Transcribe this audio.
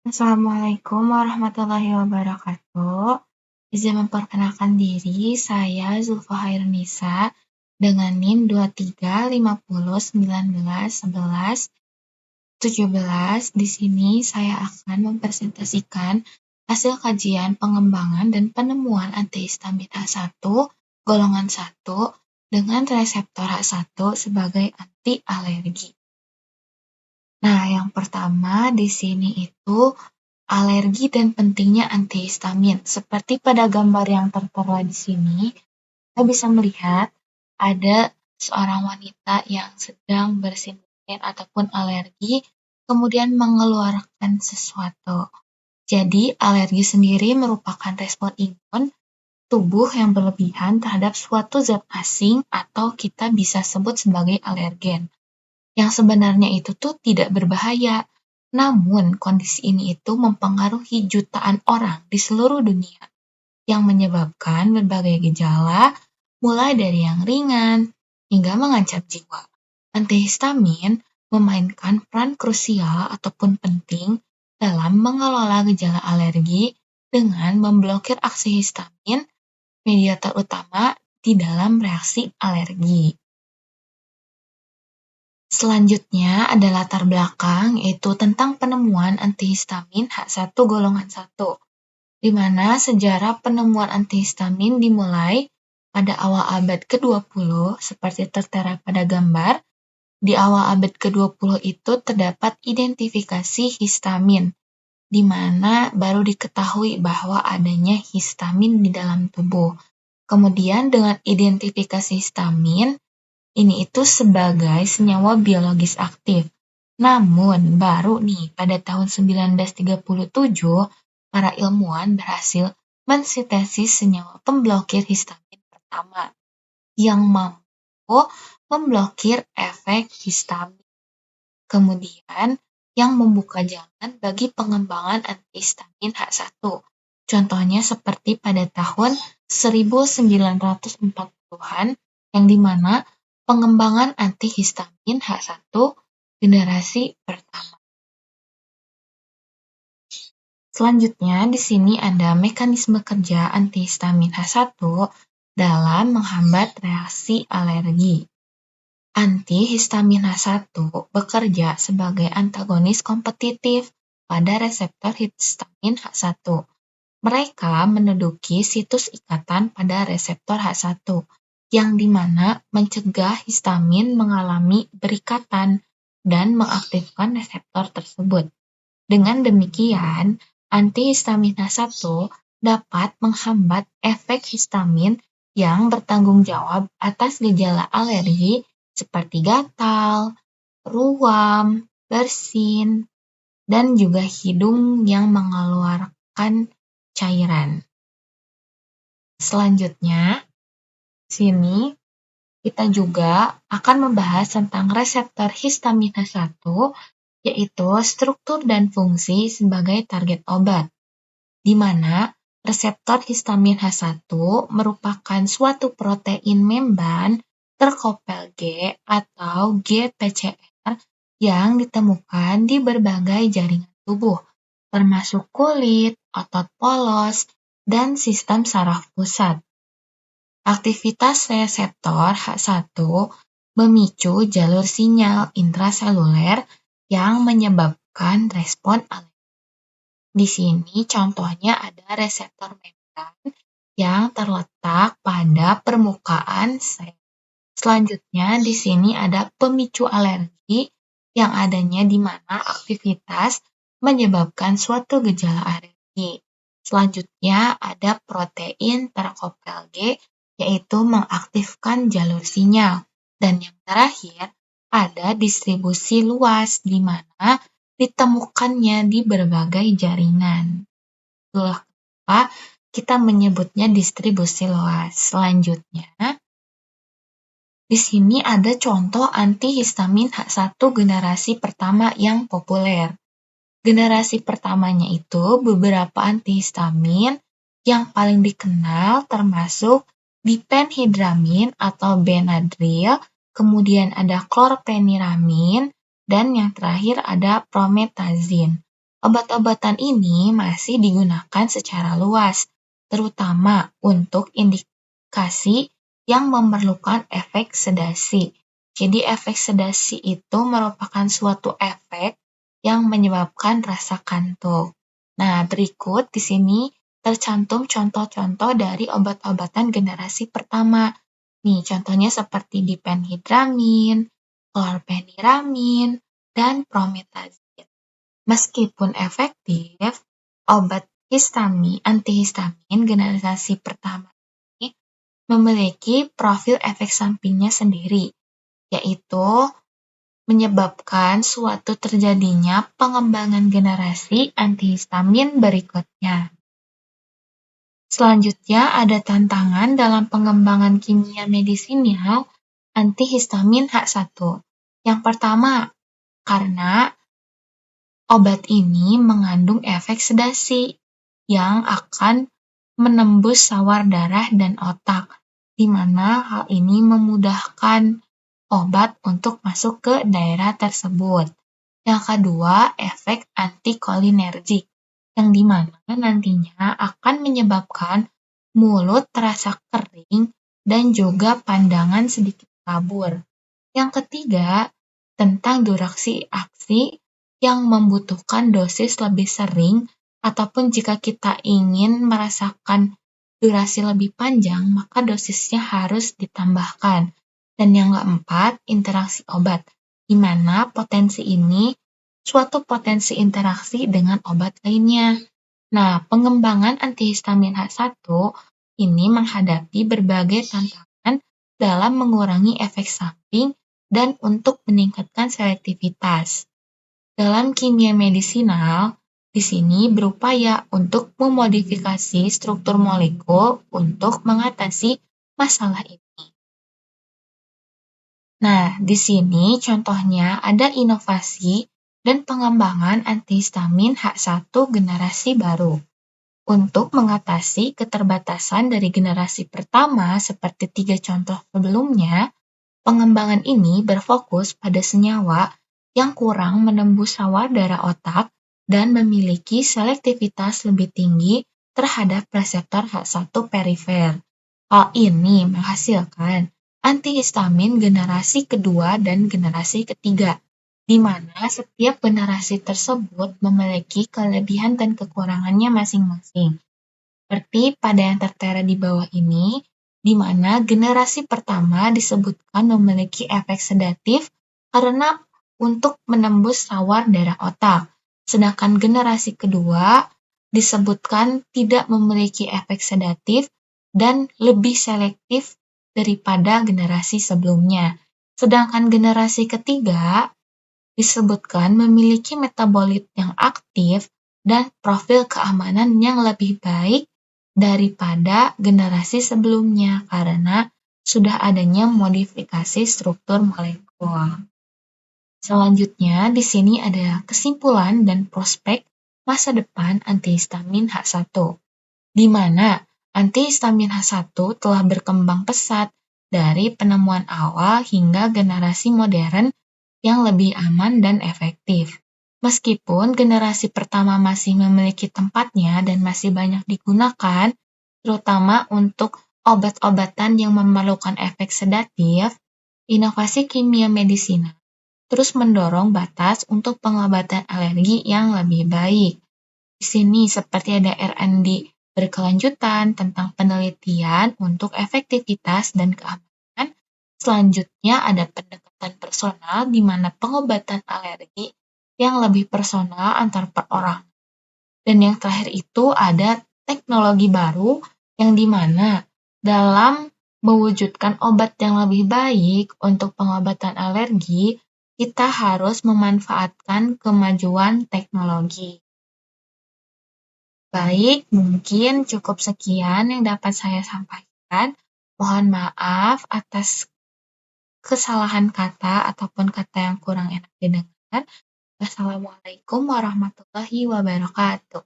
Assalamualaikum warahmatullahi wabarakatuh. Izin memperkenalkan diri, saya Zulfa Hairunisa dengan NIM 2350191117. Di sini saya akan mempresentasikan hasil kajian pengembangan dan penemuan antihistamin H1 golongan 1 dengan reseptor H1 sebagai anti alergi. Nah, yang pertama di sini itu alergi dan pentingnya antihistamin. Seperti pada gambar yang tertera di sini, kita bisa melihat ada seorang wanita yang sedang bersin ataupun alergi, kemudian mengeluarkan sesuatu. Jadi, alergi sendiri merupakan respon imun tubuh yang berlebihan terhadap suatu zat asing atau kita bisa sebut sebagai alergen. Yang sebenarnya itu tuh tidak berbahaya, namun kondisi ini itu mempengaruhi jutaan orang di seluruh dunia, yang menyebabkan berbagai gejala, mulai dari yang ringan hingga mengancam jiwa. Antihistamin memainkan peran krusial ataupun penting dalam mengelola gejala alergi dengan memblokir aksi histamin, mediator utama di dalam reaksi alergi. Selanjutnya ada latar belakang, yaitu tentang penemuan antihistamin H1 golongan 1, di mana sejarah penemuan antihistamin dimulai pada awal abad ke-20, seperti tertera pada gambar. Di awal abad ke-20 itu terdapat identifikasi histamin, di mana baru diketahui bahwa adanya histamin di dalam tubuh. Kemudian dengan identifikasi histamin, ini itu sebagai senyawa biologis aktif. Namun, baru nih pada tahun 1937, para ilmuwan berhasil mensintesis senyawa pemblokir histamin pertama yang mampu memblokir efek histamin. Kemudian, yang membuka jalan bagi pengembangan antihistamin H1. Contohnya seperti pada tahun 1940-an, yang dimana pengembangan antihistamin H1 generasi pertama. Selanjutnya, di sini ada mekanisme kerja antihistamin H1 dalam menghambat reaksi alergi. Antihistamin H1 bekerja sebagai antagonis kompetitif pada reseptor histamin H1. Mereka menduduki situs ikatan pada reseptor H1, yang dimana mencegah histamin mengalami berikatan dan mengaktifkan reseptor tersebut. Dengan demikian, antihistamin H1 dapat menghambat efek histamin yang bertanggung jawab atas gejala alergi seperti gatal, ruam, bersin, dan juga hidung yang mengeluarkan cairan. Selanjutnya, sini kita juga akan membahas tentang reseptor histamin H1, yaitu struktur dan fungsi sebagai target obat, di mana reseptor histamin H1 merupakan suatu protein membran terkopel G atau GPCR yang ditemukan di berbagai jaringan tubuh, termasuk kulit, otot polos, dan sistem saraf pusat. Aktivitas reseptor H1 memicu jalur sinyal intraseluler yang menyebabkan respon alergi. Di sini contohnya ada reseptor membran yang terletak pada permukaan sel. Selanjutnya di sini ada pemicu alergi yang adanya di mana aktivitas menyebabkan suatu gejala alergi. Selanjutnya ada protein terkopel G, yaitu mengaktifkan jalur sinyal. Dan yang terakhir ada distribusi luas di mana ditemukannya di berbagai jaringan. Itulah kenapa kita menyebutnya distribusi luas. Selanjutnya, di sini ada contoh antihistamin H1 generasi pertama yang populer. Generasi pertamanya itu beberapa antihistamin yang paling dikenal termasuk diphenhidramin atau Benadryl, kemudian ada chlorpheniramine, dan yang terakhir ada promethazine. Obat-obatan ini masih digunakan secara luas, terutama untuk indikasi yang memerlukan efek sedasi. Jadi efek sedasi itu merupakan suatu efek yang menyebabkan rasa kantuk. Nah, berikut di sini tercantum contoh-contoh dari obat-obatan generasi pertama. Nih, contohnya seperti diphenhidramin, klorpeniramin, dan promethazine. Meskipun efektif, obat antihistamin generasi pertama ini memiliki profil efek sampingnya sendiri, yaitu menyebabkan suatu terjadinya pengembangan generasi antihistamin berikutnya. Selanjutnya ada tantangan dalam pengembangan kimia medisinal antihistamin H1. Yang pertama, karena obat ini mengandung efek sedasi yang akan menembus sawar darah dan otak, di mana hal ini memudahkan obat untuk masuk ke daerah tersebut. Yang kedua, efek antikolinergik, yang di mana nantinya akan menyebabkan mulut terasa kering dan juga pandangan sedikit kabur. Yang ketiga, tentang durasi aksi yang membutuhkan dosis lebih sering, ataupun jika kita ingin merasakan durasi lebih panjang, maka dosisnya harus ditambahkan. Dan yang keempat, interaksi obat, di mana potensi ini suatu potensi interaksi dengan obat lainnya. Nah, pengembangan antihistamin H1 ini menghadapi berbagai tantangan dalam mengurangi efek samping dan untuk meningkatkan selektivitas. Dalam kimia medisinal, di sini berupaya untuk memodifikasi struktur molekul untuk mengatasi masalah ini. Nah, di sini contohnya ada inovasi dan pengembangan antihistamin H1 generasi baru. Untuk mengatasi keterbatasan dari generasi pertama seperti 3 contoh sebelumnya, pengembangan ini berfokus pada senyawa yang kurang menembus sawar darah otak dan memiliki selektivitas lebih tinggi terhadap reseptor H1 perifer. Hal ini menghasilkan antihistamin generasi kedua dan generasi ketiga, di mana setiap generasi tersebut memiliki kelebihan dan kekurangannya masing-masing. Seperti pada yang tertera di bawah ini, di mana generasi pertama disebutkan memiliki efek sedatif karena untuk menembus sawar darah otak, sedangkan generasi kedua disebutkan tidak memiliki efek sedatif dan lebih selektif daripada generasi sebelumnya. Sedangkan generasi ketiga disebutkan memiliki metabolit yang aktif dan profil keamanan yang lebih baik daripada generasi sebelumnya karena sudah adanya modifikasi struktur molekul. Selanjutnya, di sini ada kesimpulan dan prospek masa depan antihistamin H1, di mana antihistamin H1 telah berkembang pesat dari penemuan awal hingga generasi modern yang lebih aman dan efektif. Meskipun generasi pertama masih memiliki tempatnya dan masih banyak digunakan, terutama untuk obat-obatan yang memerlukan efek sedatif, inovasi kimia medisina terus mendorong batas untuk pengobatan alergi yang lebih baik. Di sini seperti ada R&D berkelanjutan tentang penelitian untuk efektivitas dan keamanan. Selanjutnya ada pendekatan personal di mana pengobatan alergi yang lebih personal antar perorangan. Dan yang terakhir itu ada teknologi baru yang di mana dalam mewujudkan obat yang lebih baik untuk pengobatan alergi, kita harus memanfaatkan kemajuan teknologi. Baik, mungkin cukup sekian yang dapat saya sampaikan. Mohon maaf atas kesalahan kata ataupun kata yang kurang enak didengar. Wassalamualaikum warahmatullahi wabarakatuh.